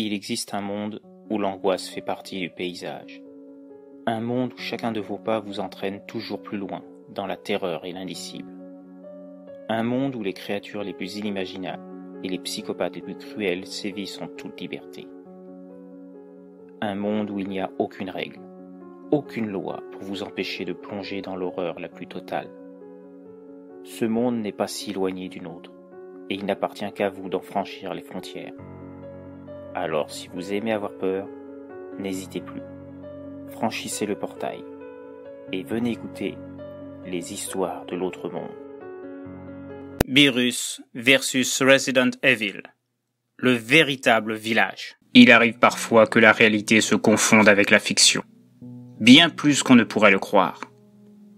Il existe un monde où l'angoisse fait partie du paysage. Un monde où chacun de vos pas vous entraîne toujours plus loin, dans la terreur et l'indicible. Un monde où les créatures les plus inimaginables et les psychopathes les plus cruels sévissent en toute liberté. Un monde où il n'y a aucune règle, aucune loi pour vous empêcher de plonger dans l'horreur la plus totale. Ce monde n'est pas si éloigné du nôtre, et il n'appartient qu'à vous d'en franchir les frontières. Alors si vous aimez avoir peur, n'hésitez plus. Franchissez le portail et venez écouter les histoires de l'autre monde. Beerus versus Resident Evil, le véritable village. Il arrive parfois que la réalité se confonde avec la fiction, bien plus qu'on ne pourrait le croire.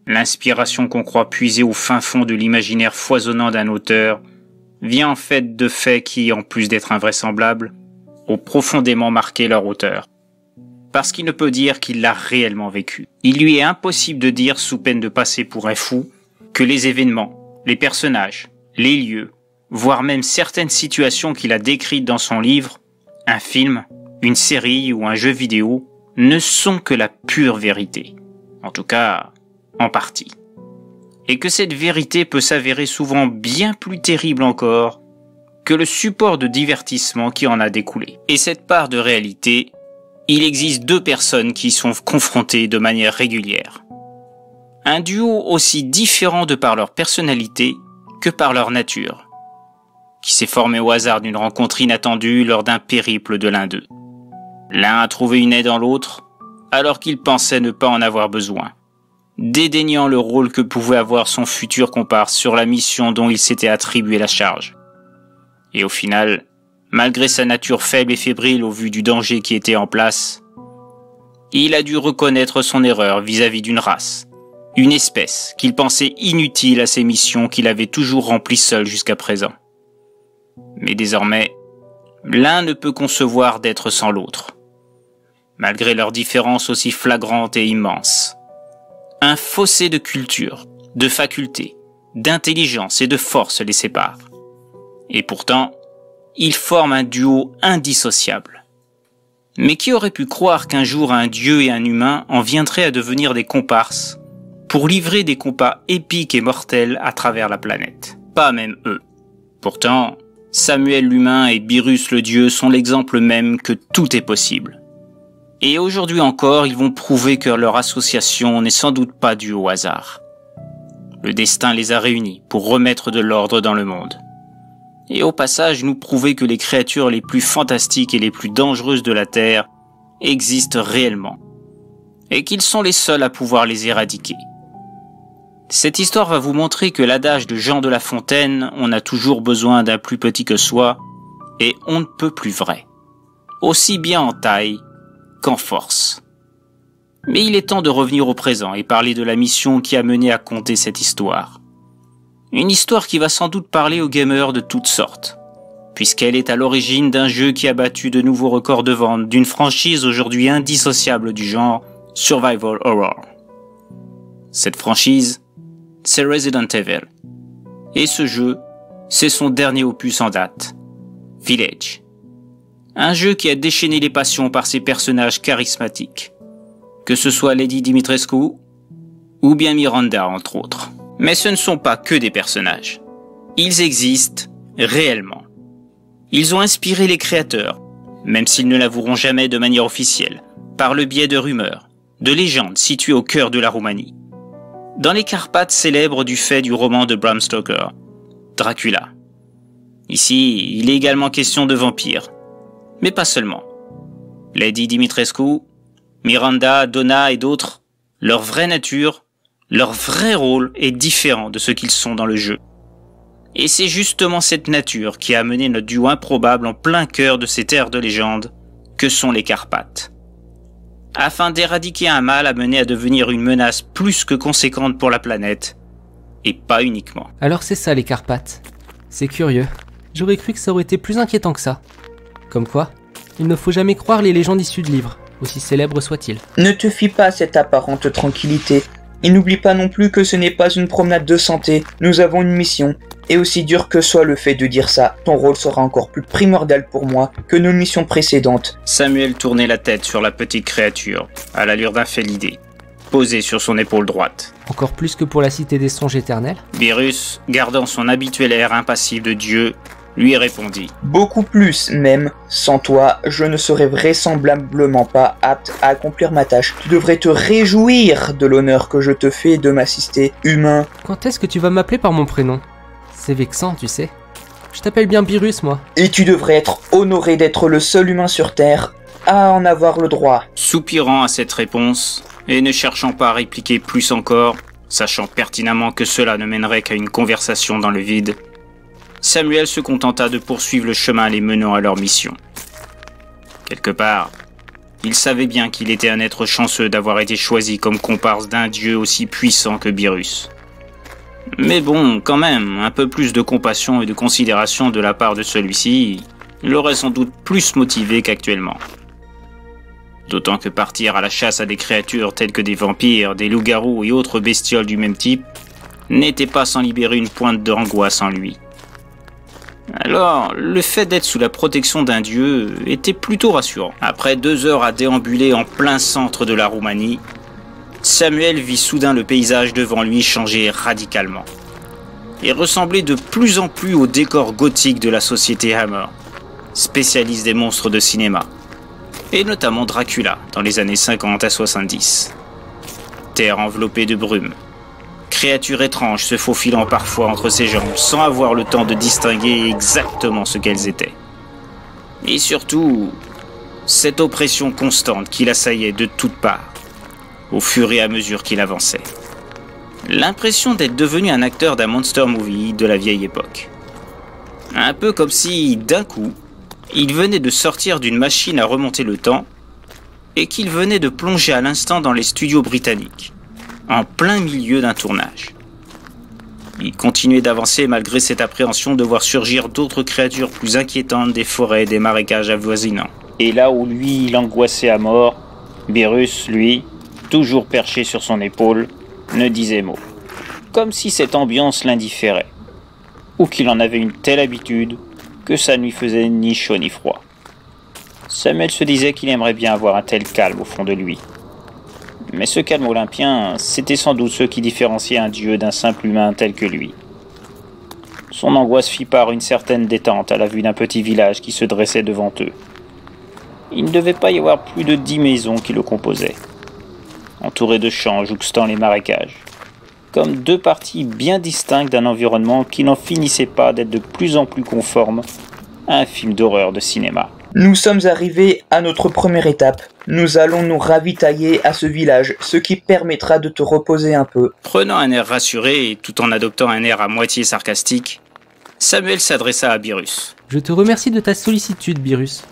L'inspiration qu'on croit puiser au fin fond de l'imaginaire foisonnant d'un auteur vient en fait de faits qui, en plus d'être invraisemblables, ont profondément marqué leur auteur. Parce qu'il ne peut dire qu'il l'a réellement vécu. Il lui est impossible de dire, sous peine de passer pour un fou, que les événements, les personnages, les lieux, voire même certaines situations qu'il a décrites dans son livre, un film, une série ou un jeu vidéo, ne sont que la pure vérité. En tout cas, en partie. Et que cette vérité peut s'avérer souvent bien plus terrible encore que le support de divertissement qui en a découlé. Et cette part de réalité, il existe deux personnes qui y sont confrontées de manière régulière. Un duo aussi différent de par leur personnalité que par leur nature, qui s'est formé au hasard d'une rencontre inattendue lors d'un périple de l'un d'eux. L'un a trouvé une aide en l'autre, alors qu'il pensait ne pas en avoir besoin, dédaignant le rôle que pouvait avoir son futur comparse sur la mission dont il s'était attribué la charge. Et au final, malgré sa nature faible et fébrile au vu du danger qui était en place, il a dû reconnaître son erreur vis-à-vis d'une race, une espèce qu'il pensait inutile à ses missions qu'il avait toujours remplies seul jusqu'à présent. Mais désormais, l'un ne peut concevoir d'être sans l'autre, malgré leurs différences aussi flagrantes et immenses. Un fossé de culture, de facultés, d'intelligence et de force les sépare. Et pourtant, ils forment un duo indissociable. Mais qui aurait pu croire qu'un jour un dieu et un humain en viendraient à devenir des comparses pour livrer des combats épiques et mortels à travers la planète? Pas même eux. Pourtant, Samuel l'humain et Beerus le dieu sont l'exemple même que tout est possible. Et aujourd'hui encore, ils vont prouver que leur association n'est sans doute pas due au hasard. Le destin les a réunis pour remettre de l'ordre dans le monde. Et au passage nous prouver que les créatures les plus fantastiques et les plus dangereuses de la Terre existent réellement, et qu'ils sont les seuls à pouvoir les éradiquer. Cette histoire va vous montrer que l'adage de Jean de La Fontaine « On a toujours besoin d'un plus petit que soi » est on ne peut plus vrai, aussi bien en taille qu'en force. Mais il est temps de revenir au présent et parler de la mission qui a mené à conter cette histoire. Une histoire qui va sans doute parler aux gamers de toutes sortes, puisqu'elle est à l'origine d'un jeu qui a battu de nouveaux records de vente d'une franchise aujourd'hui indissociable du genre Survival Horror. Cette franchise, c'est Resident Evil. Et ce jeu, c'est son dernier opus en date, Village. Un jeu qui a déchaîné les passions par ses personnages charismatiques, que ce soit Lady Dimitrescu ou bien Miranda entre autres. Mais ce ne sont pas que des personnages. Ils existent réellement. Ils ont inspiré les créateurs, même s'ils ne l'avoueront jamais de manière officielle, par le biais de rumeurs, de légendes situées au cœur de la Roumanie. Dans les Carpates célèbres du fait du roman de Bram Stoker, Dracula. Ici, il est également question de vampires, mais pas seulement. Lady Dimitrescu, Miranda, Donna et d'autres, leur vraie nature, leur vrai rôle est différent de ce qu'ils sont dans le jeu. Et c'est justement cette nature qui a amené notre duo improbable en plein cœur de ces terres de légende que sont les Carpates. Afin d'éradiquer un mal amené à devenir une menace plus que conséquente pour la planète, et pas uniquement. Alors c'est ça les Carpates. C'est curieux. J'aurais cru que ça aurait été plus inquiétant que ça. Comme quoi, il ne faut jamais croire les légendes issues de livres, aussi célèbres soient-ils. Ne te fie pas à cette apparente tranquillité. Et n'oublie pas non plus que ce n'est pas une promenade de santé, nous avons une mission. Et aussi dur que soit le fait de dire ça, ton rôle sera encore plus primordial pour moi que nos missions précédentes. Samuel tournait la tête sur la petite créature, à l'allure d'un félidé, posé sur son épaule droite. Encore plus que pour la cité des songes éternels? Beerus, gardant son habituel air impassible de dieu, lui répondit. Beaucoup plus même. Sans toi, je ne serais vraisemblablement pas apte à accomplir ma tâche. Tu devrais te réjouir de l'honneur que je te fais de m'assister, humain. Quand est-ce que tu vas m'appeler par mon prénom? C'est vexant, tu sais. Je t'appelle bien Beerus, moi. Et tu devrais être honoré d'être le seul humain sur Terre à en avoir le droit. Soupirant à cette réponse, et ne cherchant pas à répliquer plus encore, sachant pertinemment que cela ne mènerait qu'à une conversation dans le vide, Samuel se contenta de poursuivre le chemin les menant à leur mission. Quelque part, il savait bien qu'il était un être chanceux d'avoir été choisi comme comparse d'un dieu aussi puissant que Beerus. Mais bon, quand même, un peu plus de compassion et de considération de la part de celui-ci l'aurait sans doute plus motivé qu'actuellement. D'autant que partir à la chasse à des créatures telles que des vampires, des loups-garous et autres bestioles du même type n'était pas sans libérer une pointe d'angoisse en lui. Alors, le fait d'être sous la protection d'un dieu était plutôt rassurant. Après 2 heures à déambuler en plein centre de la Roumanie, Samuel vit soudain le paysage devant lui changer radicalement et ressembler de plus en plus au décor gothique de la société Hammer, spécialiste des monstres de cinéma, et notamment Dracula dans les années 50 à 70. Terre enveloppée de brume, créatures étranges se faufilant parfois entre ses jambes sans avoir le temps de distinguer exactement ce qu'elles étaient. Et surtout, cette oppression constante qui l'assaillait de toutes parts, au fur et à mesure qu'il avançait. L'impression d'être devenu un acteur d'un monster movie de la vieille époque. Un peu comme si, d'un coup, il venait de sortir d'une machine à remonter le temps et qu'il venait de plonger à l'instant dans les studios britanniques, en plein milieu d'un tournage. Il continuait d'avancer malgré cette appréhension de voir surgir d'autres créatures plus inquiétantes des forêts et des marécages avoisinants. Et là où lui, il angoissait à mort, Beerus, lui, toujours perché sur son épaule, ne disait mot. Comme si cette ambiance l'indifférait, ou qu'il en avait une telle habitude que ça ne lui faisait ni chaud ni froid. Samuel se disait qu'il aimerait bien avoir un tel calme au fond de lui. Mais ce calme olympien, c'était sans doute ce qui différenciait un dieu d'un simple humain tel que lui. Son angoisse fit part une certaine détente à la vue d'un petit village qui se dressait devant eux. Il ne devait pas y avoir plus de 10 maisons qui le composaient, entourées de champs jouxtant les marécages, comme 2 parties bien distinctes d'un environnement qui n'en finissait pas d'être de plus en plus conforme à un film d'horreur de cinéma. Nous sommes arrivés à notre première étape. Nous allons nous ravitailler à ce village, ce qui permettra de te reposer un peu. Prenant un air rassuré et tout en adoptant un air à moitié sarcastique, Samuel s'adressa à Beerus. Je te remercie de ta sollicitude, Beerus.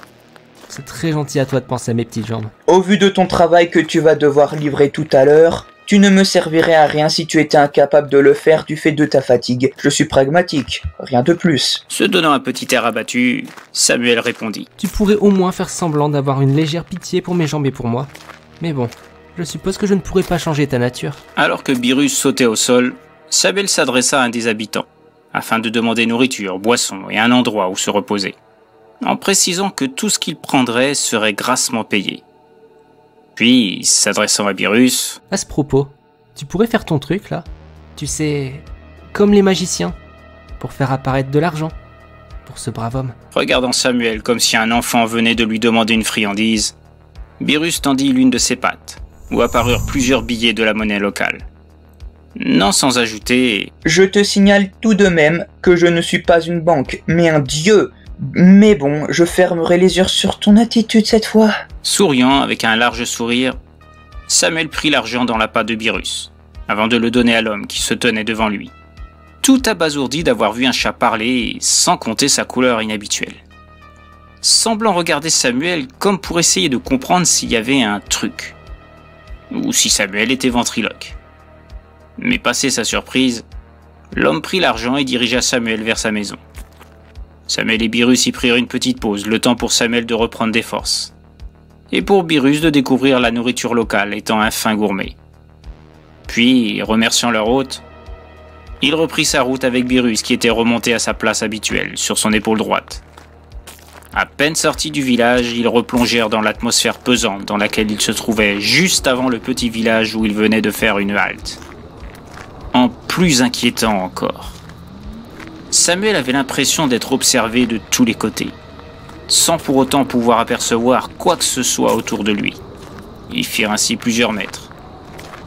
C'est très gentil à toi de penser à mes petites jambes. Au vu de ton travail que tu vas devoir livrer tout à l'heure, tu ne me servirais à rien si tu étais incapable de le faire du fait de ta fatigue. Je suis pragmatique, rien de plus. Se donnant un petit air abattu, Samuel répondit. Tu pourrais au moins faire semblant d'avoir une légère pitié pour mes jambes et pour moi. Mais bon, je suppose que je ne pourrais pas changer ta nature. Alors que Beerus sautait au sol, Samuel s'adressa à un des habitants, afin de demander nourriture, boisson et un endroit où se reposer, en précisant que tout ce qu'il prendrait serait grassement payé. Puis, s'adressant à Beerus... À ce propos, tu pourrais faire ton truc, là? Tu sais, comme les magiciens, pour faire apparaître de l'argent, pour ce brave homme. Regardant Samuel comme si un enfant venait de lui demander une friandise, Beerus tendit l'une de ses pattes, où apparurent plusieurs billets de la monnaie locale. Non sans ajouter... Je te signale tout de même que je ne suis pas une banque, mais un dieu. Mais bon, je fermerai les yeux sur ton attitude cette fois. Souriant avec un large sourire, Samuel prit l'argent dans la patte de Beerus, avant de le donner à l'homme qui se tenait devant lui, tout abasourdi d'avoir vu un chat parler sans compter sa couleur inhabituelle. Semblant regarder Samuel comme pour essayer de comprendre s'il y avait un truc, ou si Samuel était ventriloque. Mais passé sa surprise, l'homme prit l'argent et dirigea Samuel vers sa maison. Samuel et Beerus y prirent une petite pause, le temps pour Samuel de reprendre des forces, et pour Beerus de découvrir la nourriture locale étant un fin gourmet. Puis, remerciant leur hôte, il reprit sa route avec Beerus qui était remonté à sa place habituelle, sur son épaule droite. À peine sortis du village, ils replongèrent dans l'atmosphère pesante dans laquelle ils se trouvaient juste avant le petit village où ils venaient de faire une halte. En plus inquiétant encore, Samuel avait l'impression d'être observé de tous les côtés, sans pour autant pouvoir apercevoir quoi que ce soit autour de lui. Ils firent ainsi plusieurs mètres,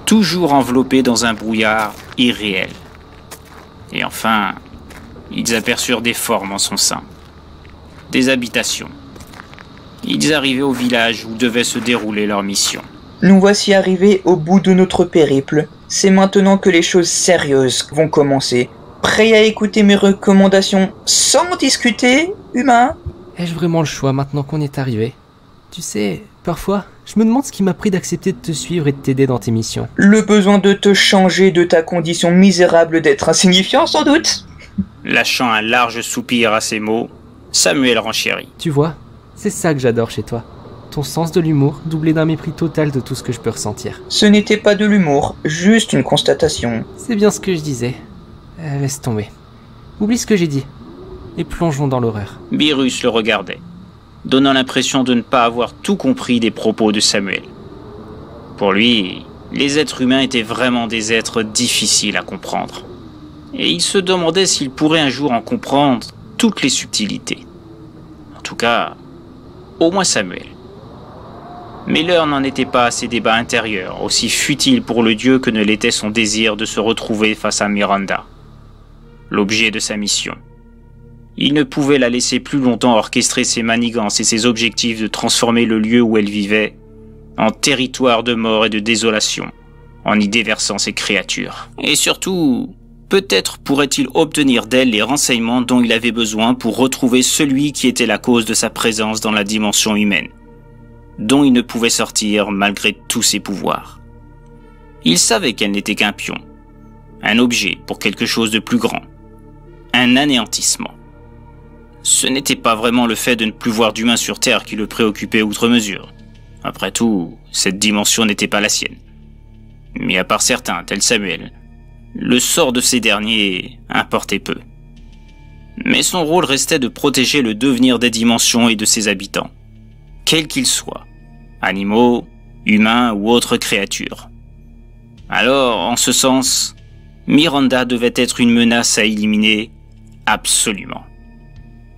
toujours enveloppés dans un brouillard irréel. Et enfin, ils aperçurent des formes en son sein. Des habitations. Ils arrivaient au village où devait se dérouler leur mission. Nous voici arrivés au bout de notre périple. C'est maintenant que les choses sérieuses vont commencer. Prêt à écouter mes recommandations sans discuter, humain? Ai-je vraiment le choix maintenant qu'on est arrivé? Tu sais, parfois, je me demande ce qui m'a pris d'accepter de te suivre et de t'aider dans tes missions. Le besoin de te changer de ta condition misérable d'être insignifiant, sans doute? Lâchant un large soupir à ces mots, Samuel renchérit. Tu vois, c'est ça que j'adore chez toi. Ton sens de l'humour doublé d'un mépris total de tout ce que je peux ressentir. Ce n'était pas de l'humour, juste une constatation. C'est bien ce que je disais. Laisse tomber. Oublie ce que j'ai dit. Et plongeons dans l'horreur. Beerus le regardait, donnant l'impression de ne pas avoir tout compris des propos de Samuel. Pour lui, les êtres humains étaient vraiment des êtres difficiles à comprendre. Et il se demandait s'il pourrait un jour en comprendre toutes les subtilités. En tout cas, au moins Samuel. Mais l'heure n'en était pas à ces débats intérieurs, aussi futiles pour le dieu que ne l'était son désir de se retrouver face à Miranda, l'objet de sa mission. Il ne pouvait la laisser plus longtemps orchestrer ses manigances et ses objectifs de transformer le lieu où elle vivait en territoire de mort et de désolation, en y déversant ses créatures. Et surtout, peut-être pourrait-il obtenir d'elle les renseignements dont il avait besoin pour retrouver celui qui était la cause de sa présence dans la dimension humaine, dont il ne pouvait sortir malgré tous ses pouvoirs. Il savait qu'elle n'était qu'un pion, un objet pour quelque chose de plus grand, un anéantissement. Ce n'était pas vraiment le fait de ne plus voir d'humains sur Terre qui le préoccupait outre mesure. Après tout, cette dimension n'était pas la sienne. Mais à part certains, tels Samuel, le sort de ces derniers importait peu. Mais son rôle restait de protéger le devenir des dimensions et de ses habitants, quels qu'ils soient, animaux, humains ou autres créatures. Alors, en ce sens, Miranda devait être une menace à éliminer absolument.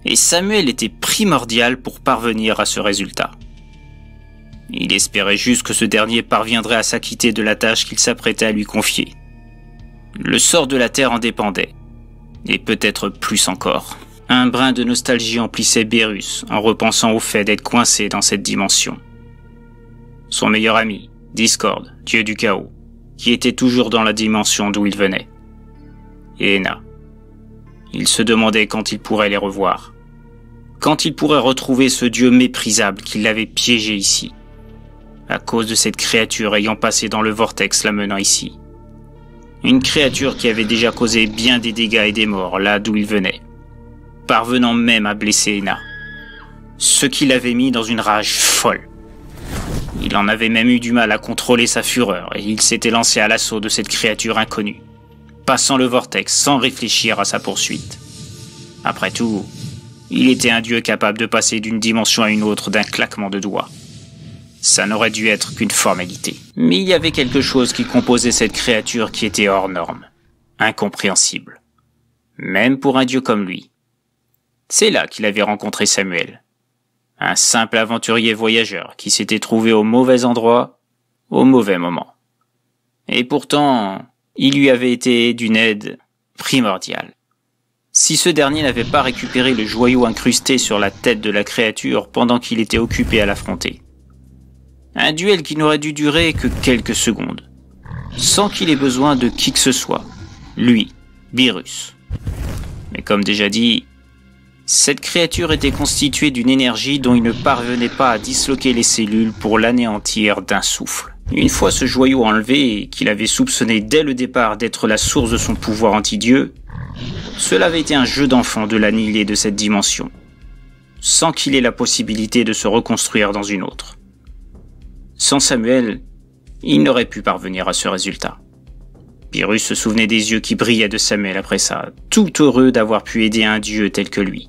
Et Samuel était primordial pour parvenir à ce résultat. Il espérait juste que ce dernier parviendrait à s'acquitter de la tâche qu'il s'apprêtait à lui confier. Le sort de la Terre en dépendait, et peut-être plus encore. Un brin de nostalgie emplissait Beerus en repensant au fait d'être coincé dans cette dimension. Son meilleur ami, Discord, dieu du chaos, qui était toujours dans la dimension d'où il venait. Et Ena. Il se demandait quand il pourrait les revoir. Quand il pourrait retrouver ce dieu méprisable qui l'avait piégé ici, à cause de cette créature ayant passé dans le vortex l'amenant ici. Une créature qui avait déjà causé bien des dégâts et des morts là d'où il venait, parvenant même à blesser Ena, ce qui l'avait mis dans une rage folle. Il en avait même eu du mal à contrôler sa fureur et il s'était lancé à l'assaut de cette créature inconnue, passant le vortex sans réfléchir à sa poursuite. Après tout, il était un dieu capable de passer d'une dimension à une autre d'un claquement de doigts. Ça n'aurait dû être qu'une formalité. Mais il y avait quelque chose qui composait cette créature qui était hors norme, incompréhensible, même pour un dieu comme lui. C'est là qu'il avait rencontré Samuel, un simple aventurier voyageur qui s'était trouvé au mauvais endroit, au mauvais moment. Et pourtant, il lui avait été d'une aide primordiale. Si ce dernier n'avait pas récupéré le joyau incrusté sur la tête de la créature pendant qu'il était occupé à l'affronter. Un duel qui n'aurait dû durer que quelques secondes, sans qu'il ait besoin de qui que ce soit, lui, Beerus. Mais comme déjà dit, cette créature était constituée d'une énergie dont il ne parvenait pas à disloquer les cellules pour l'anéantir d'un souffle. Une fois ce joyau enlevé, et qu'il avait soupçonné dès le départ d'être la source de son pouvoir anti-dieu, cela avait été un jeu d'enfant de l'annihiler de cette dimension, sans qu'il ait la possibilité de se reconstruire dans une autre. Sans Samuel, il n'aurait pu parvenir à ce résultat. Beerus se souvenait des yeux qui brillaient de Samuel après ça, tout heureux d'avoir pu aider un dieu tel que lui.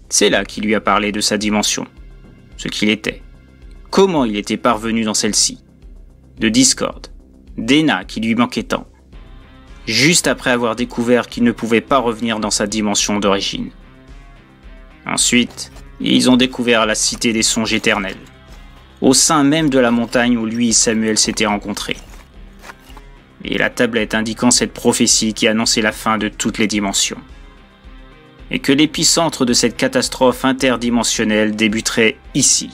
C'est là qu'il lui a parlé de sa dimension, ce qu'il était, comment il était parvenu dans celle-ci, de Discord, d'Ena qui lui manquait tant, juste après avoir découvert qu'il ne pouvait pas revenir dans sa dimension d'origine. Ensuite, ils ont découvert la cité des songes éternels, au sein même de la montagne où lui et Samuel s'étaient rencontrés. Et la tablette indiquant cette prophétie qui annonçait la fin de toutes les dimensions. Et que l'épicentre de cette catastrophe interdimensionnelle débuterait ici,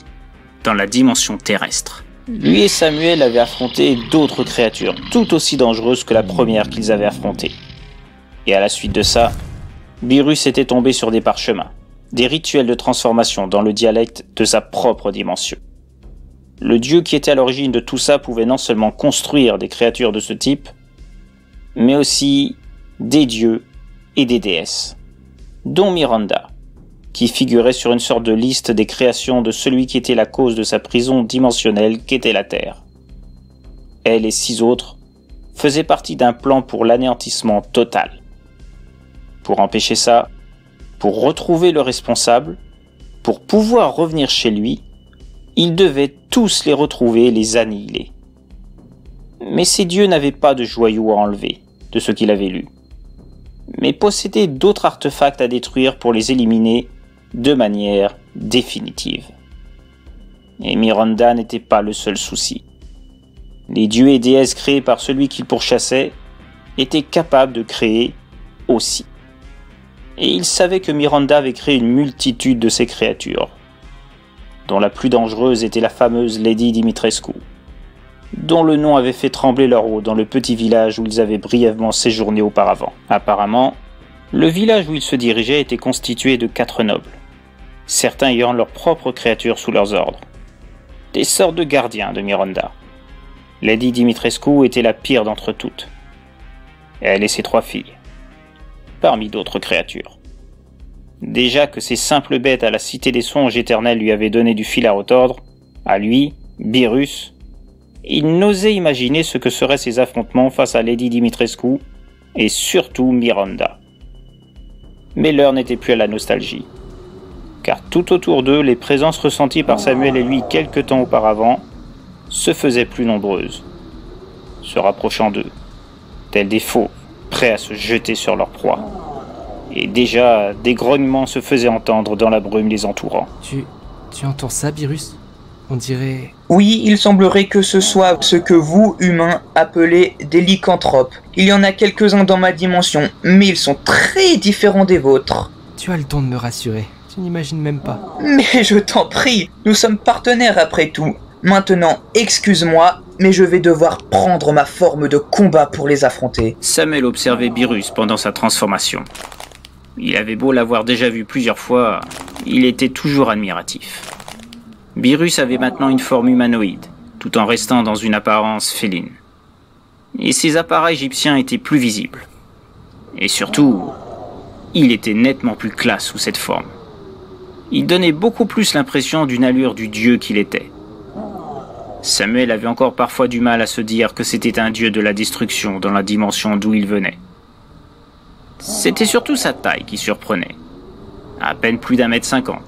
dans la dimension terrestre. Lui et Samuel avaient affronté d'autres créatures, tout aussi dangereuses que la première qu'ils avaient affrontée. Et à la suite de ça, Beerus était tombé sur des parchemins, des rituels de transformation dans le dialecte de sa propre dimension. Le dieu qui était à l'origine de tout ça pouvait non seulement construire des créatures de ce type, mais aussi des dieux et des déesses, dont Miranda, qui figurait sur une sorte de liste des créations de celui qui était la cause de sa prison dimensionnelle qu'était la Terre. Elle et 6 autres faisaient partie d'un plan pour l'anéantissement total. Pour empêcher ça, pour retrouver le responsable, pour pouvoir revenir chez lui, ils devaient tous les retrouver et les annihiler. Mais ces dieux n'avaient pas de joyaux à enlever, de ce qu'il avait lu, mais possédaient d'autres artefacts à détruire pour les éliminer de manière définitive. Et Miranda n'était pas le seul souci. Les dieux et déesses créés par celui qu'il pourchassait étaient capables de créer aussi. Et il savait que Miranda avait créé une multitude de ces créatures, dont la plus dangereuse était la fameuse Lady Dimitrescu, dont le nom avait fait trembler leur eau dans le petit village où ils avaient brièvement séjourné auparavant. Apparemment, le village où ils se dirigeaient était constitué de 4 nobles, certains ayant leurs propres créatures sous leurs ordres, des sortes de gardiens de Miranda. Lady Dimitrescu était la pire d'entre toutes, elle et ses 3 filles, parmi d'autres créatures. Déjà que ces simples bêtes à la cité des songes éternels lui avaient donné du fil à retordre, à lui, Beerus, il n'osait imaginer ce que seraient ces affrontements face à Lady Dimitrescu et surtout Miranda. Mais l'heure n'était plus à la nostalgie, car tout autour d'eux, les présences ressenties par Samuel et lui quelque temps auparavant se faisaient plus nombreuses, se rapprochant d'eux, tels des fauves, prêts à se jeter sur leur proie. Et déjà, des grognements se faisaient entendre dans la brume les entourant. Tu entends ça, Beerus? On dirait... Oui, il semblerait que ce soit ce que vous, humains, appelez des lycanthropes. Il y en a quelques-uns dans ma dimension, mais ils sont très différents des vôtres. Tu as le temps de me rassurer, tu n'imagines même pas. Mais je t'en prie, nous sommes partenaires après tout. Maintenant, excuse-moi, mais je vais devoir prendre ma forme de combat pour les affronter. Samuel observait Beerus pendant sa transformation. Il avait beau l'avoir déjà vu plusieurs fois, il était toujours admiratif. Beerus avait maintenant une forme humanoïde, tout en restant dans une apparence féline. Et ses appareils égyptiens étaient plus visibles. Et surtout, il était nettement plus classe sous cette forme. Il donnait beaucoup plus l'impression d'une allure du dieu qu'il était. Samuel avait encore parfois du mal à se dire que c'était un dieu de la destruction dans la dimension d'où il venait. C'était surtout sa taille qui surprenait. À peine plus d'1,50 m.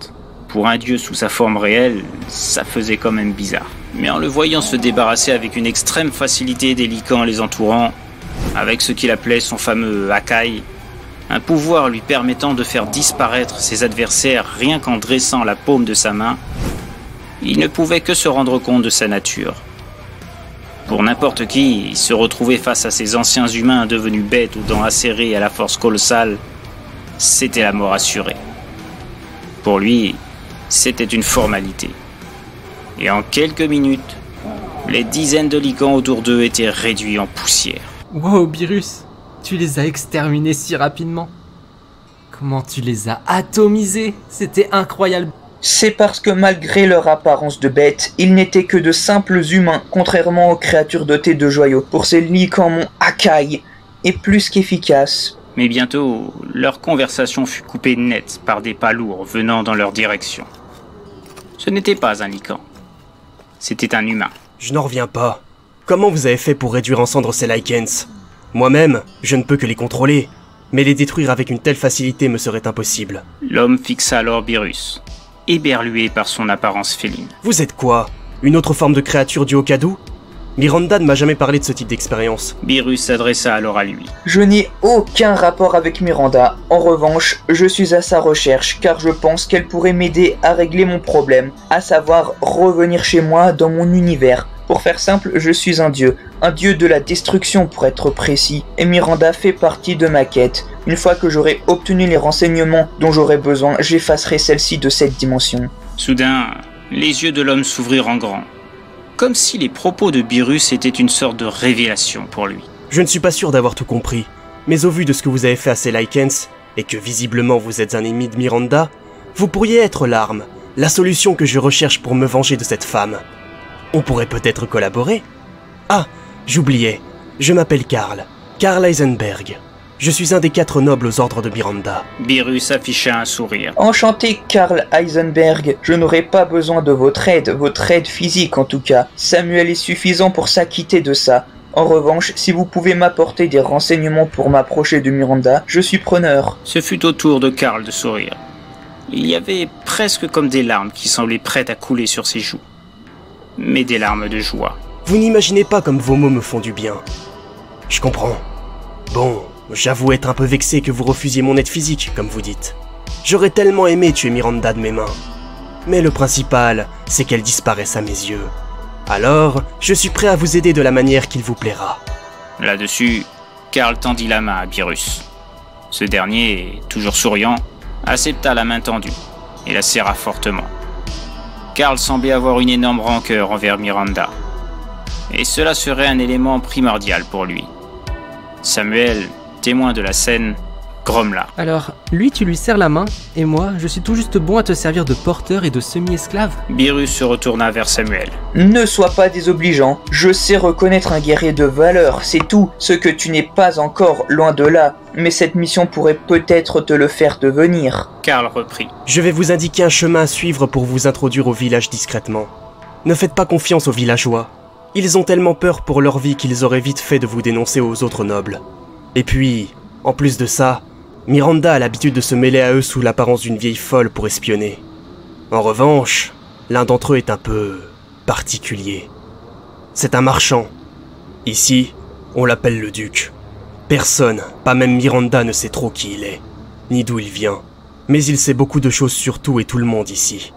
Pour un dieu sous sa forme réelle, ça faisait quand même bizarre. Mais en le voyant se débarrasser avec une extrême facilité des lycans les entourant, avec ce qu'il appelait son fameux Akai, un pouvoir lui permettant de faire disparaître ses adversaires rien qu'en dressant la paume de sa main, il ne pouvait que se rendre compte de sa nature. Pour n'importe qui, se retrouver face à ces anciens humains devenus bêtes aux dents acérées et à la force colossale, c'était la mort assurée. Pour lui, c'était une formalité. Et en quelques minutes, les dizaines de lycans autour d'eux étaient réduits en poussière. Wow, Beerus, tu les as exterminés si rapidement. Comment tu les as atomisés? C'était incroyable. C'est parce que malgré leur apparence de bêtes, ils n'étaient que de simples humains, contrairement aux créatures dotées de joyaux. Pour ces lycans, mon Akai est plus qu'efficace. Mais bientôt, leur conversation fut coupée net par des pas lourds venant dans leur direction. Ce n'était pas un lycan. C'était un humain. Je n'en reviens pas. Comment vous avez fait pour réduire en cendres ces Lycans? Moi-même, je ne peux que les contrôler, mais les détruire avec une telle facilité me serait impossible. L'homme fixa alors Beerus, éberlué par son apparence féline. Vous êtes quoi? Une autre forme de créature du Hokkaido? Miranda ne m'a jamais parlé de ce type d'expérience. Beerus s'adressa alors à lui. Je n'ai aucun rapport avec Miranda. En revanche, je suis à sa recherche car je pense qu'elle pourrait m'aider à régler mon problème, à savoir revenir chez moi dans mon univers. Pour faire simple, je suis un dieu de la destruction pour être précis, et Miranda fait partie de ma quête. Une fois que j'aurai obtenu les renseignements dont j'aurai besoin, j'effacerai celle-ci de cette dimension. Soudain, les yeux de l'homme s'ouvrirent en grand, comme si les propos de Beerus étaient une sorte de révélation pour lui. Je ne suis pas sûr d'avoir tout compris, mais au vu de ce que vous avez fait à ces Lycans, et que visiblement vous êtes un ennemi de Miranda, vous pourriez être l'arme, la solution que je recherche pour me venger de cette femme. On pourrait peut-être collaborer? Ah, j'oubliais, je m'appelle Karl Heisenberg. Je suis un des 4 nobles aux ordres de Miranda. Beerus afficha un sourire. Enchanté, Karl Heisenberg. Je n'aurai pas besoin de votre aide physique en tout cas. Samuel est suffisant pour s'acquitter de ça. En revanche, si vous pouvez m'apporter des renseignements pour m'approcher de Miranda, je suis preneur. Ce fut au tour de Karl de sourire. Il y avait presque comme des larmes qui semblaient prêtes à couler sur ses joues. Mais des larmes de joie. Vous n'imaginez pas comme vos mots me font du bien. Je comprends. Bon, j'avoue être un peu vexé que vous refusiez mon aide physique, comme vous dites. J'aurais tellement aimé tuer Miranda de mes mains. Mais le principal, c'est qu'elle disparaisse à mes yeux. Alors, je suis prêt à vous aider de la manière qu'il vous plaira. Là-dessus, Karl tendit la main à Beerus. Ce dernier, toujours souriant, accepta la main tendue et la serra fortement. Karl semblait avoir une énorme rancœur envers Miranda. Et cela serait un élément primordial pour lui. Samuel, témoin de la scène, grommela. Alors, lui tu lui serres la main, et moi, je suis tout juste bon à te servir de porteur et de semi-esclave. Beerus se retourna vers Samuel. Ne sois pas désobligeant, je sais reconnaître un guerrier de valeur, c'est tout. Ce que tu n'es pas encore, loin de là. Mais cette mission pourrait peut-être te le faire devenir. Karl reprit. Je vais vous indiquer un chemin à suivre pour vous introduire au village discrètement. Ne faites pas confiance aux villageois. Ils ont tellement peur pour leur vie qu'ils auraient vite fait de vous dénoncer aux autres nobles. Et puis, en plus de ça, Miranda a l'habitude de se mêler à eux sous l'apparence d'une vieille folle pour espionner. En revanche, l'un d'entre eux est un peu particulier. C'est un marchand. Ici, on l'appelle le duc. Personne, pas même Miranda, ne sait trop qui il est, ni d'où il vient. Mais il sait beaucoup de choses sur tout et tout le monde ici,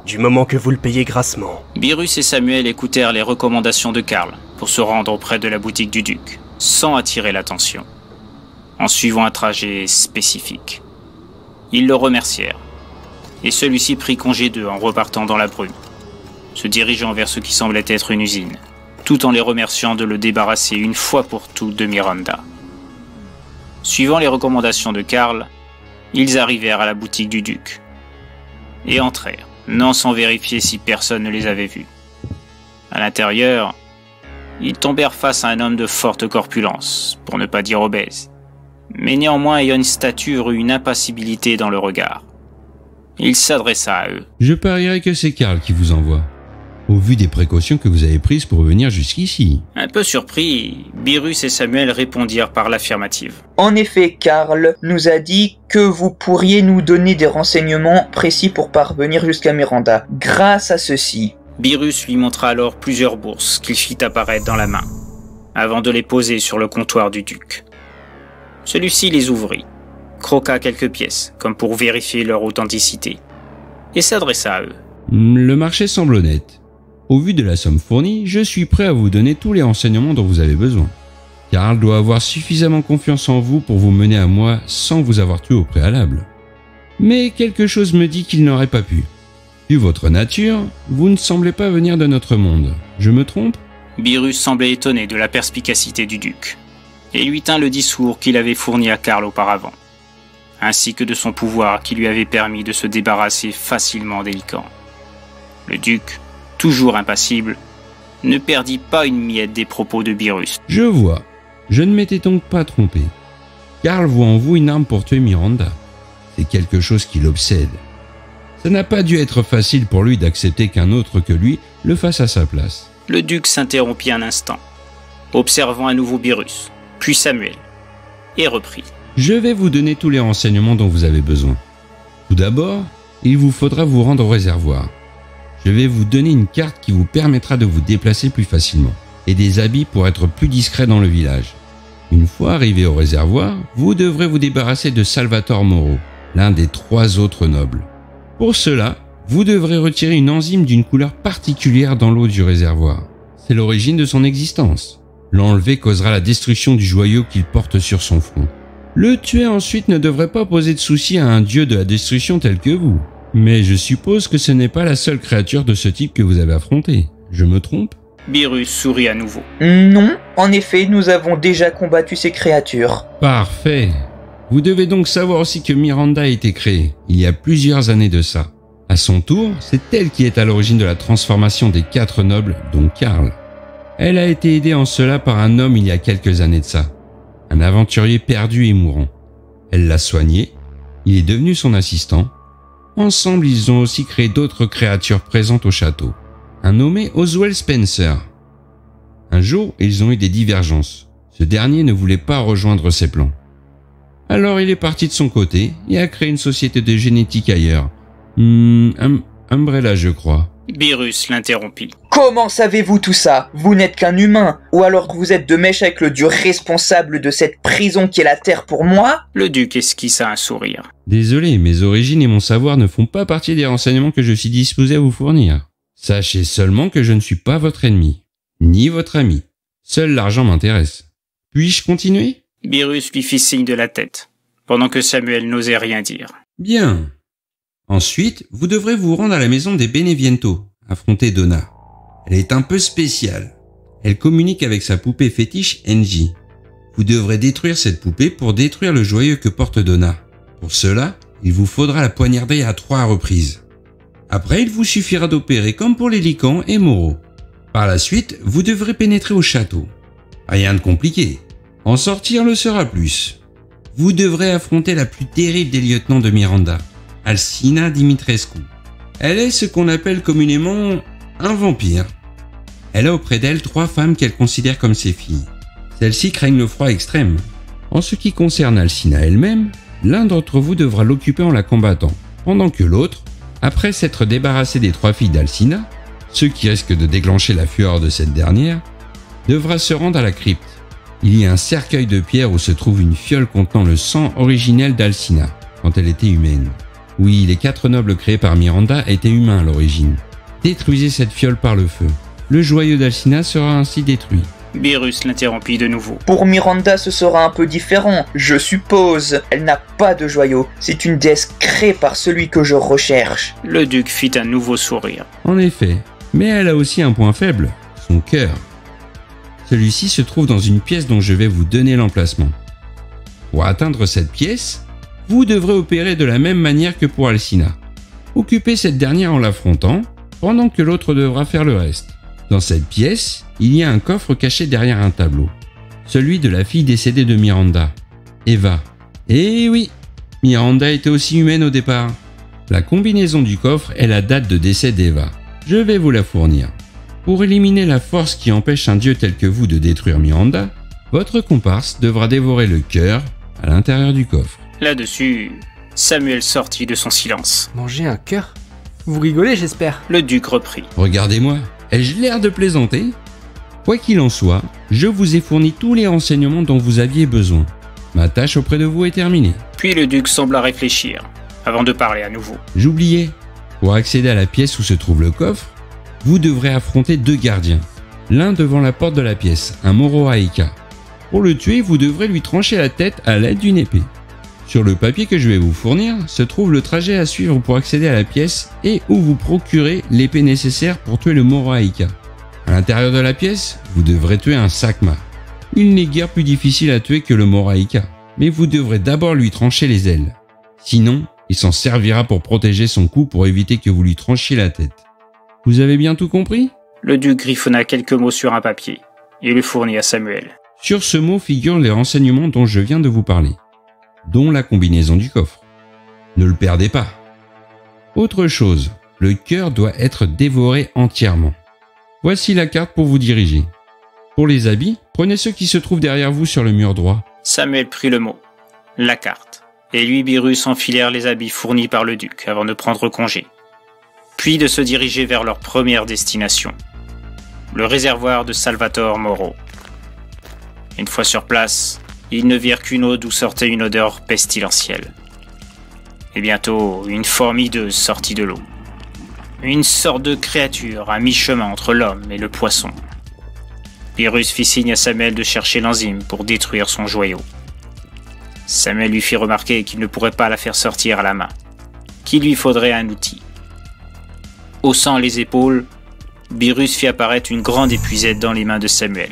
du moment que vous le payez grassement. Beerus et Samuel écoutèrent les recommandations de Karl pour se rendre auprès de la boutique du duc, sans attirer l'attention, en suivant un trajet spécifique. Ils le remercièrent, et celui-ci prit congé d'eux en repartant dans la brume, se dirigeant vers ce qui semblait être une usine, tout en les remerciant de le débarrasser une fois pour toutes de Miranda. Suivant les recommandations de Karl, ils arrivèrent à la boutique du duc et entrèrent, non sans vérifier si personne ne les avait vus. À l'intérieur, ils tombèrent face à un homme de forte corpulence, pour ne pas dire obèse, mais néanmoins ayant une stature et une impassibilité dans le regard. Il s'adressa à eux. Je parierais que c'est Karl qui vous envoie, au vu des précautions que vous avez prises pour venir jusqu'ici. Un peu surpris, Beerus et Samuel répondirent par l'affirmative. En effet, Karl nous a dit que vous pourriez nous donner des renseignements précis pour parvenir jusqu'à Miranda. Grâce à ceci. Beerus lui montra alors plusieurs bourses qu'il fit apparaître dans la main, avant de les poser sur le comptoir du duc. Celui-ci les ouvrit, croqua quelques pièces, comme pour vérifier leur authenticité, et s'adressa à eux. Le marché semble honnête. Au vu de la somme fournie, je suis prêt à vous donner tous les renseignements dont vous avez besoin. Karl doit avoir suffisamment confiance en vous pour vous mener à moi sans vous avoir tué au préalable. Mais quelque chose me dit qu'il n'aurait pas pu. Vu votre nature, vous ne semblez pas venir de notre monde. Je me trompe ? Beerus semblait étonné de la perspicacité du duc, et lui tint le discours qu'il avait fourni à Karl auparavant, ainsi que de son pouvoir qui lui avait permis de se débarrasser facilement des Lycans. Le duc, toujours impassible, ne perdit pas une miette des propos de Beerus. Je vois. Je ne m'étais donc pas trompé. Karl voit en vous une arme pour tuer Miranda. C'est quelque chose qui l'obsède. Ça n'a pas dû être facile pour lui d'accepter qu'un autre que lui le fasse à sa place. Le duc s'interrompit un instant, observant à nouveau Beerus, puis Samuel, et reprit. Je vais vous donner tous les renseignements dont vous avez besoin. Tout d'abord, il vous faudra vous rendre au réservoir. Je vais vous donner une carte qui vous permettra de vous déplacer plus facilement, et des habits pour être plus discret dans le village. Une fois arrivé au réservoir, vous devrez vous débarrasser de Salvatore Moro, l'un des 3 autres nobles. Pour cela, vous devrez retirer une enzyme d'une couleur particulière dans l'eau du réservoir. C'est l'origine de son existence. L'enlever causera la destruction du joyau qu'il porte sur son front. Le tuer ensuite ne devrait pas poser de souci à un dieu de la destruction tel que vous. Mais je suppose que ce n'est pas la seule créature de ce type que vous avez affrontée. Je me trompe ? Beerus sourit à nouveau. Non, en effet, nous avons déjà combattu ces créatures. Parfait. Vous devez donc savoir aussi que Miranda a été créée, il y a plusieurs années de ça. À son tour, c'est elle qui est à l'origine de la transformation des 4 nobles, dont Karl. Elle a été aidée en cela par un homme il y a quelques années de ça. Un aventurier perdu et mourant. Elle l'a soigné, il est devenu son assistant. Ensemble, ils ont aussi créé d'autres créatures présentes au château. Un nommé Oswald Spencer. Un jour, ils ont eu des divergences. Ce dernier ne voulait pas rejoindre ses plans. Alors il est parti de son côté et a créé une société de génétique ailleurs. Umbrella, je crois. Beerus l'interrompit. Comment savez-vous tout ça? Vous n'êtes qu'un humain, ou alors que vous êtes de mèche avec le dieu responsable de cette prison qui est la terre pour moi? Le duc esquissa un sourire. Désolé, mes origines et mon savoir ne font pas partie des renseignements que je suis disposé à vous fournir. Sachez seulement que je ne suis pas votre ennemi, ni votre ami. Seul l'argent m'intéresse. Puis-je continuer? Beerus lui fit signe de la tête, pendant que Samuel n'osait rien dire. Bien. Ensuite, vous devrez vous rendre à la maison des Beneviento, affronter Donna. Elle est un peu spéciale. Elle communique avec sa poupée fétiche Engie. Vous devrez détruire cette poupée pour détruire le joyau que porte Donna. Pour cela, il vous faudra la poignarder à 3 reprises. Après, il vous suffira d'opérer comme pour les Lycans et Moro. Par la suite, vous devrez pénétrer au château. Rien de compliqué. En sortir le sera plus. Vous devrez affronter la plus terrible des lieutenants de Miranda, Alcina Dimitrescu. Elle est ce qu'on appelle communément un vampire. Elle a auprès d'elle 3 femmes qu'elle considère comme ses filles. Celles-ci craignent le froid extrême. En ce qui concerne Alcina elle-même, l'un d'entre vous devra l'occuper en la combattant, pendant que l'autre, après s'être débarrassé des 3 filles d'Alcina, ce qui risque de déclencher la fureur de cette dernière, devra se rendre à la crypte. Il y a un cercueil de pierre où se trouve une fiole contenant le sang originel d'Alcina, quand elle était humaine. Oui, les 4 nobles créés par Miranda étaient humains à l'origine. Détruisez cette fiole par le feu. Le joyau d'Alcina sera ainsi détruit. Beerus l'interrompit de nouveau. Pour Miranda, ce sera un peu différent, je suppose. Elle n'a pas de joyau. C'est une déesse créée par celui que je recherche. Le duc fit un nouveau sourire. En effet, mais elle a aussi un point faible, son cœur. Celui-ci se trouve dans une pièce dont je vais vous donner l'emplacement. Pour atteindre cette pièce, vous devrez opérer de la même manière que pour Alcina. Occupez cette dernière en l'affrontant, pendant que l'autre devra faire le reste. Dans cette pièce, il y a un coffre caché derrière un tableau. Celui de la fille décédée de Miranda, Eva. Eh oui, Miranda était aussi humaine au départ. La combinaison du coffre est la date de décès d'Eva. Je vais vous la fournir. Pour éliminer la force qui empêche un dieu tel que vous de détruire Miranda, votre comparse devra dévorer le cœur à l'intérieur du coffre. Là-dessus, Samuel sortit de son silence. Manger un cœur? Vous rigolez, j'espère. Le duc reprit. Regardez-moi, ai-je l'air de plaisanter? Quoi qu'il en soit, je vous ai fourni tous les renseignements dont vous aviez besoin. Ma tâche auprès de vous est terminée. Puis le duc sembla réfléchir, avant de parler à nouveau. J'oubliais, pour accéder à la pièce où se trouve le coffre, vous devrez affronter 2 gardiens. L'un devant la porte de la pièce, un Morohaïka. Pour le tuer, vous devrez lui trancher la tête à l'aide d'une épée. Sur le papier que je vais vous fournir se trouve le trajet à suivre pour accéder à la pièce et où vous procurer l'épée nécessaire pour tuer le Morohaïka. À l'intérieur de la pièce, vous devrez tuer un Sakma. Il n'est guère plus difficile à tuer que le Morohaïka, mais vous devrez d'abord lui trancher les ailes. Sinon, il s'en servira pour protéger son cou pour éviter que vous lui tranchiez la tête. Vous avez bien tout compris? Le duc griffonna quelques mots sur un papier et le fournit à Samuel. Sur ce mot figurent les renseignements dont je viens de vous parler, dont la combinaison du coffre. Ne le perdez pas. Autre chose, le cœur doit être dévoré entièrement. Voici la carte pour vous diriger. Pour les habits, Prenez ceux qui se trouvent derrière vous sur le mur droit. Samuel prit le mot, la carte, et lui et Birus enfilèrent les habits fournis par le duc avant de prendre congé, puis de se diriger vers leur première destination, le réservoir de Salvatore Moro. Une fois sur place, ils ne virent qu'une eau d'où sortait une odeur pestilentielle. Et bientôt, une forme hideuse sortit de l'eau. Une sorte de créature à mi-chemin entre l'homme et le poisson. Birus fit signe à Samuel de chercher l'enzyme pour détruire son joyau. Samuel lui fit remarquer qu'il ne pourrait pas la faire sortir à la main, qu'il lui faudrait un outil. Haussant les épaules, Birus fit apparaître une grande épuisette dans les mains de Samuel,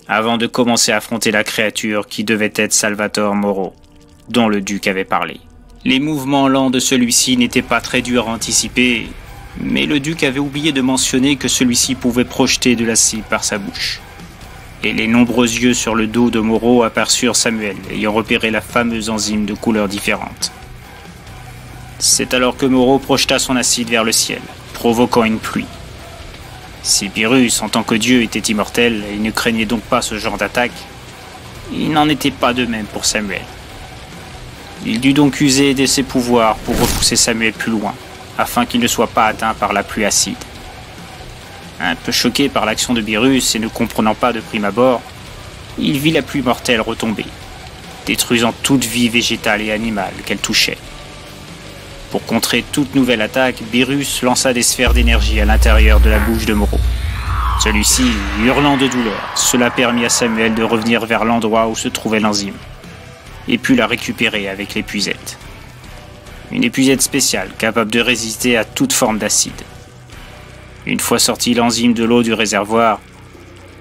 avant de commencer à affronter la créature qui devait être Salvatore Moro, dont le duc avait parlé. Les mouvements lents de celui-ci n'étaient pas très durs à anticiper, mais le duc avait oublié de mentionner que celui-ci pouvait projeter de l'acide par sa bouche. Et les nombreux yeux sur le dos de Moro aperçurent Samuel, ayant repéré la fameuse enzyme de couleurs différentes. C'est alors que Moro projeta son acide vers le ciel, provoquant une pluie. Si Birus, en tant que dieu, était immortel et ne craignait donc pas ce genre d'attaque, il n'en était pas de même pour Samuel. Il dut donc user de ses pouvoirs pour repousser Samuel plus loin, afin qu'il ne soit pas atteint par la pluie acide. Un peu choqué par l'action de Birus et ne comprenant pas de prime abord, il vit la pluie mortelle retomber, détruisant toute vie végétale et animale qu'elle touchait. Pour contrer toute nouvelle attaque, Birus lança des sphères d'énergie à l'intérieur de la bouche de Moro. Celui-ci, hurlant de douleur, cela permit à Samuel de revenir vers l'endroit où se trouvait l'enzyme, et put la récupérer avec l'épuisette. Une épuisette spéciale capable de résister à toute forme d'acide. Une fois sorti l'enzyme de l'eau du réservoir,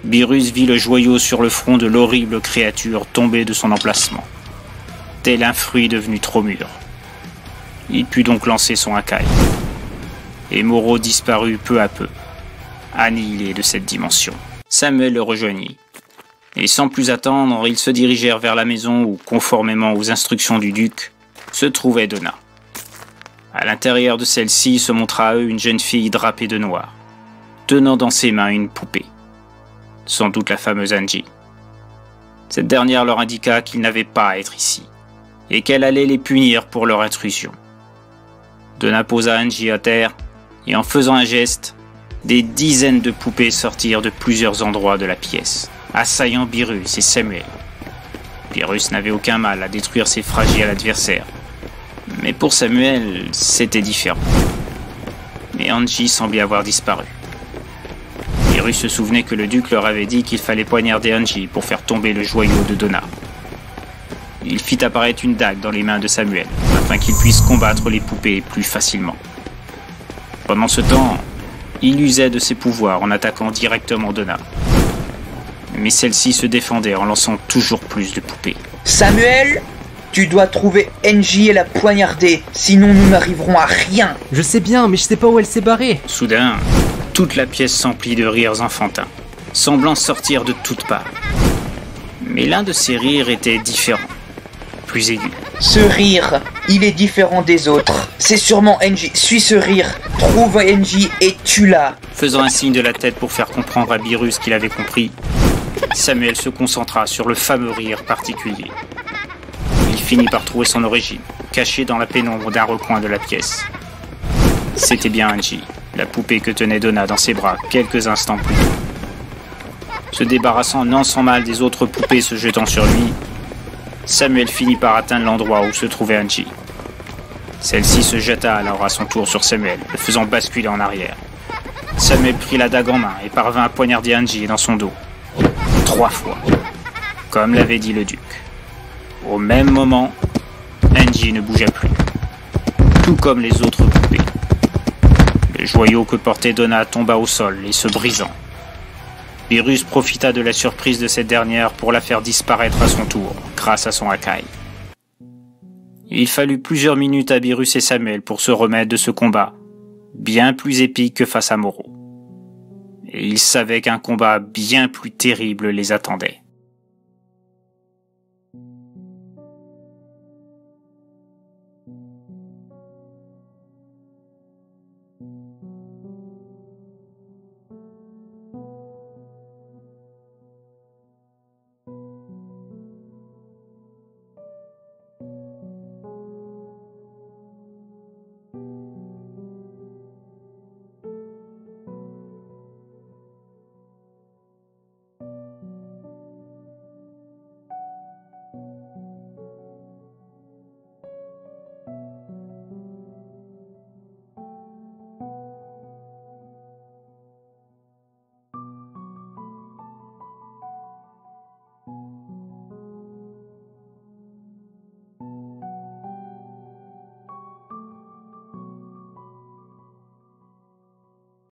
Birus vit le joyau sur le front de l'horrible créature tomber de son emplacement, tel un fruit devenu trop mûr. Il put donc lancer son Hakai, et Moro disparut peu à peu, annihilé de cette dimension. Samuel le rejoignit, et sans plus attendre, ils se dirigèrent vers la maison où, conformément aux instructions du duc, se trouvait Donna. À l'intérieur de celle-ci se montra à eux une jeune fille drapée de noir, tenant dans ses mains une poupée, sans doute la fameuse Angie. Cette dernière leur indiqua qu'ils n'avaient pas à être ici, et qu'elle allait les punir pour leur intrusion. Donna posa Angie à terre, et en faisant un geste, des dizaines de poupées sortirent de plusieurs endroits de la pièce, assaillant Birus et Samuel. Birus n'avait aucun mal à détruire ses fragiles adversaires, mais pour Samuel, c'était différent. Mais Angie semblait avoir disparu. Birus se souvenait que le duc leur avait dit qu'il fallait poignarder Angie pour faire tomber le joyau de Donna. Il fit apparaître une dague dans les mains de Samuel, afin qu'il puisse combattre les poupées plus facilement. Pendant ce temps, il usait de ses pouvoirs en attaquant directement Donna. Mais celle-ci se défendait en lançant toujours plus de poupées. Samuel, tu dois trouver Angie et la poignarder, sinon nous n'arriverons à rien. Je sais bien, mais je sais pas où elle s'est barrée. Soudain, toute la pièce s'emplit de rires enfantins, semblant sortir de toutes parts. Mais l'un de ces rires était différent, plus aigu. Ce rire, il est différent des autres. C'est sûrement Angie. Suis ce rire, trouve Angie et tue-la. Faisant un signe de la tête pour faire comprendre à Birus qu'il avait compris, Samuel se concentra sur le fameux rire particulier. Il finit par trouver son origine, cachée dans la pénombre d'un recoin de la pièce. C'était bien Angie, la poupée que tenait Donna dans ses bras quelques instants plus tôt. Se débarrassant non sans mal des autres poupées se jetant sur lui, Samuel finit par atteindre l'endroit où se trouvait Angie. Celle-ci se jeta alors à son tour sur Samuel, le faisant basculer en arrière. Samuel prit la dague en main et parvint à poignarder Angie dans son dos. 3 fois, comme l'avait dit le duc. Au même moment, Angie ne bougea plus, tout comme les autres poupées. Le joyau que portait Donna tomba au sol et se brisant. Birus profita de la surprise de cette dernière pour la faire disparaître à son tour, grâce à son Hakai. Il fallut plusieurs minutes à Birus et Samuel pour se remettre de ce combat, bien plus épique que face à Moro. Et ils savaient qu'un combat bien plus terrible les attendait.